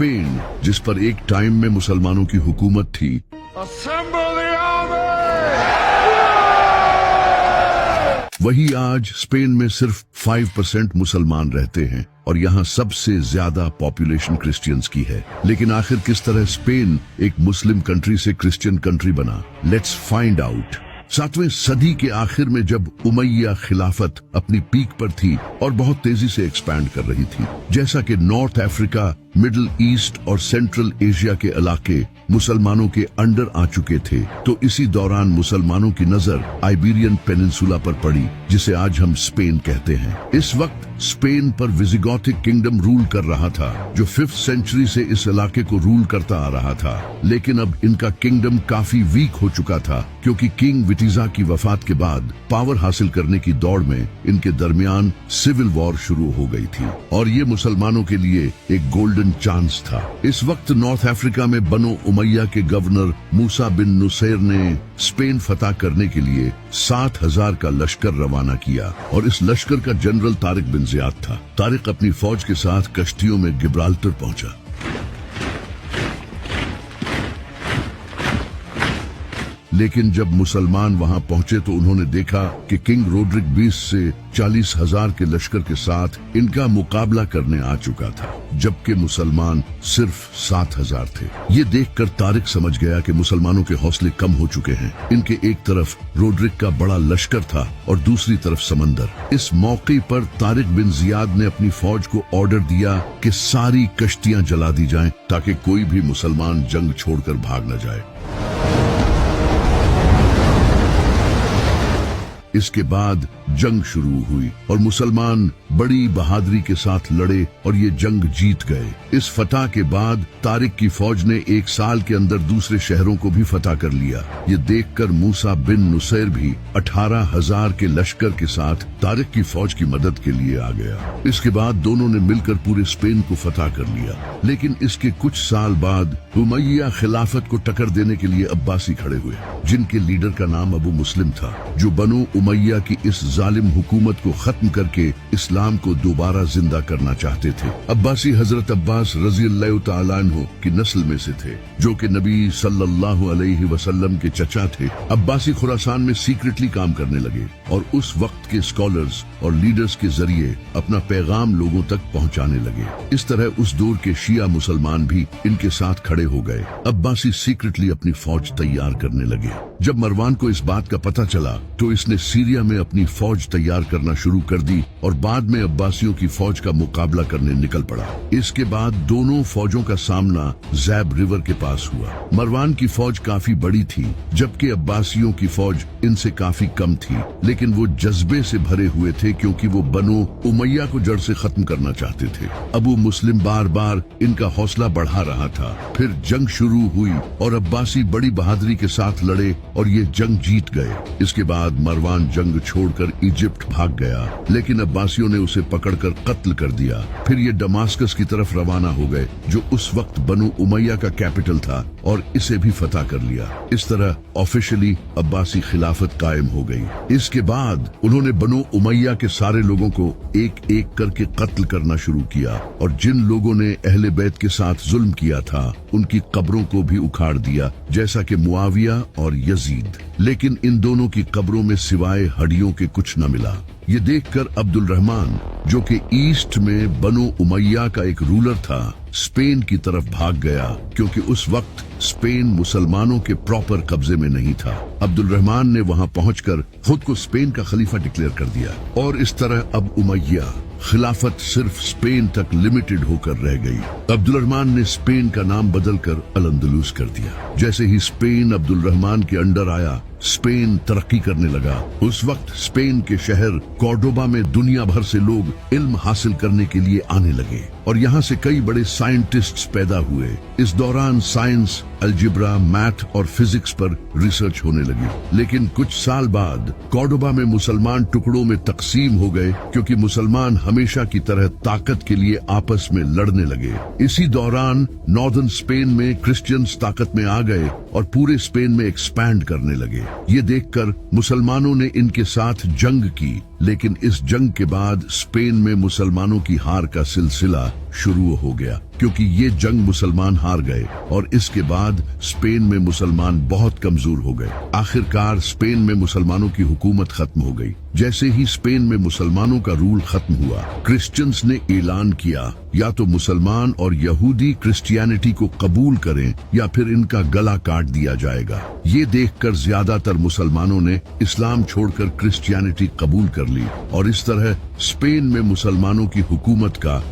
Spain, जिस पर एक टाइम में मुसलमानों की हुकूमत थी, वही आज स्पेन में सिर्फ 5% मुसलमान रहते हैं और यहाँ सबसे ज्यादा पॉपुलेशन क्रिश्चियंस की है। लेकिन आखिर किस तरह स्पेन एक मुस्लिम कंट्री से क्रिश्चियन कंट्री बना? Let's find out. 7वीं सदी के आखिर में जब उमैया खिलाफत अपनी पीक पर थी और बहुत तेजी से एक्सपैंड कर रही थी, जैसा कि नॉर्थ अफ्रीका, मिडिल ईस्ट और सेंट्रल एशिया के इलाके मुसलमानों के अंडर आ चुके थे, तो इसी दौरान मुसलमानों की नजर आइबेरियन पेनिनसुला पर पड़ी, जिसे आज हम स्पेन कहते हैं। इस वक्त स्पेन पर विजिगोथिक किंगडम रूल कर रहा था, जो 5th सेंचुरी से इस इलाके को रूल करता आ रहा था। लेकिन अब इनका किंगडम काफी वीक हो चुका था, क्योंकि किंग विटिजा की वफात के बाद पावर हासिल करने की दौड़ में इनके दरमियान सिविल वॉर शुरू हो गई थी, और ये मुसलमानों के लिए एक गोल्डन चांस था। इस वक्त नॉर्थ अफ्रीका में बनो उमैया के गवर्नर मूसा बिन नुसैर ने स्पेन फतह करने के लिए 7,000 का लश्कर रवाना किया, और इस लश्कर का जनरल तारिक बिन जियाद था। तारिक अपनी फौज के साथ कश्तियों में गिब्राल्टर पहुंचा। लेकिन जब मुसलमान वहां पहुंचे तो उन्होंने देखा कि किंग रोड्रिक 20 से 40,000 के लश्कर के साथ इनका मुकाबला करने आ चुका था, जबकि मुसलमान सिर्फ 7,000 थे। ये देखकर तारिक समझ गया कि मुसलमानों के हौसले कम हो चुके हैं। इनके एक तरफ रोड्रिक का बड़ा लश्कर था और दूसरी तरफ समंदर। इस मौके पर तारिक बिन जियाद ने अपनी फौज को ऑर्डर दिया कि सारी कश्तियां जला दी जाएं, ताकि कोई भी मुसलमान जंग छोड़कर भाग न जाए। इसके बाद जंग शुरू हुई और मुसलमान बड़ी बहादुरी के साथ लड़े और ये जंग जीत गए। इस फतह के बाद तारिक की फौज ने 1 साल के अंदर दूसरे शहरों को भी फतह कर लिया। ये देखकर मूसा बिन नुसैर भी 18,000 के लश्कर के साथ तारिक की फौज की मदद के लिए आ गया। इसके बाद दोनों ने मिलकर पूरे स्पेन को फतह कर लिया। लेकिन इसके कुछ साल बाद उमैया खिलाफत को टक्कर देने के लिए अब्बासी खड़े हुए, जिनके लीडर का नाम अबू मुस्लिम था, जो बनो उमैया की इस जालिम हुकूमत को खत्म करके इस्लाम को दोबारा जिंदा करना चाहते थे। अब्बासी हजरत अब्बास रज़ी अल्लाह तआला अन्हु की नस्ल में से थे, जो कि नबी सल्लल्लाहु अलैहि वसल्लम के चचा थे। अब्बासी खुरासान में सीक्रेटली काम करने लगे और उस वक्त के स्कॉलर्स और लीडर्स के जरिए अपना पैगाम लोगों तक पहुंचाने लगे। इस तरह उस दौर के शिया मुसलमान भी इनके साथ खड़े हो गए। अब्बासी सीक्रेटली अपनी फौज तैयार करने लगे। जब मरवान को इस बात का पता चला तो इसने सीरिया में अपनी फौज तैयार करना शुरू कर दी और बाद में अब्बासियों की फौज का मुकाबला करने निकल पड़ा। इसके बाद दोनों फौजों का सामना ज़ैब रिवर के पास हुआ। मरवान की फौज काफी बड़ी थी, जबकि अब्बासियों की फौज इनसे काफी कम थी, लेकिन वो जज्बे से भरे हुए थे, क्योंकि वो बनो उमैया को जड़ से खत्म करना चाहते थे। अबू मुस्लिम बार बार इनका हौसला बढ़ा रहा था। फिर जंग शुरू हुई और अब्बासी बड़ी बहादुरी के साथ लड़े और ये जंग जीत गए। इसके बाद मरवान जंग छोड़कर इजिप्ट भाग गया, लेकिन अब्बासियों ने उसे पकड़कर कत्ल कर दिया। फिर ये दमास्कस की तरफ रवाना हो गए, जो उस वक्त बनो उमैया का कैपिटल था, और इसे भी फतह कर लिया। इस तरह ऑफिशियली अब्बासी खिलाफत कायम हो गई। इसके बाद उन्होंने बनो उमैया के सारे लोगों को एक एक करके कत्ल करना शुरू किया, और जिन लोगों ने अहले बैत के साथ जुल्म किया था उनकी कब्रों को भी उखाड़ दिया, जैसा कि मुआविया और यजीद। लेकिन इन दोनों की कब्रों में सिवाय हड्डियों के कुछ न मिला। ये देखकर अब्दुल रहमान, जो कि ईस्ट में बनो उमैया का एक रूलर था, स्पेन की तरफ भाग गया, क्योंकि उस वक्त स्पेन मुसलमानों के प्रॉपर कब्जे में नहीं था। अब्दुल रहमान ने वहां पहुंचकर खुद को स्पेन का खलीफा डिक्लेयर कर दिया, और इस तरह अब उमैया खिलाफत सिर्फ स्पेन तक लिमिटेड होकर रह गई। अब्दुल रहमान ने स्पेन का नाम बदलकर अल-अंदलुस कर दिया। जैसे ही स्पेन अब्दुल रहमान के अंडर आया, स्पेन तरक्की करने लगा। उस वक्त स्पेन के शहर कॉर्डोबा में दुनिया भर से लोग इल्म हासिल करने के लिए आने लगे, और यहाँ से कई बड़े साइंटिस्ट्स पैदा हुए। इस दौरान साइंस, अलजेब्रा, मैथ और फिजिक्स पर रिसर्च होने लगी। लेकिन कुछ साल बाद कॉर्डोबा में मुसलमान टुकड़ों में तकसीम हो गए, क्योंकि मुसलमान हमेशा की तरह ताकत के लिए आपस में लड़ने लगे। इसी दौरान नॉर्दर्न स्पेन में क्रिश्चियंस ताकत में आ गए और पूरे स्पेन में एक्सपैंड करने लगे। ये देखकर मुसलमानों ने इनके साथ जंग की, लेकिन इस जंग के बाद स्पेन में मुसलमानों की हार का सिलसिला शुरू हो गया, क्योंकि ये जंग मुसलमान हार गए और इसके बाद स्पेन में मुसलमान बहुत कमजोर हो गए। आखिरकार स्पेन में मुसलमानों की हुकूमत खत्म हो गई। जैसे ही स्पेन में मुसलमानों का रूल खत्म हुआ, क्रिश्चियंस ने ऐलान किया या तो मुसलमान और यहूदी क्रिश्चियनिटी को कबूल करें या फिर इनका गला काट दिया जाएगा। ये देखकर ज्यादातर मुसलमानों ने इस्लाम छोड़कर क्रिश्चियनिटी कबूल कर ली और इस तरह स्पेन में मुसलमानों की हुकूमत का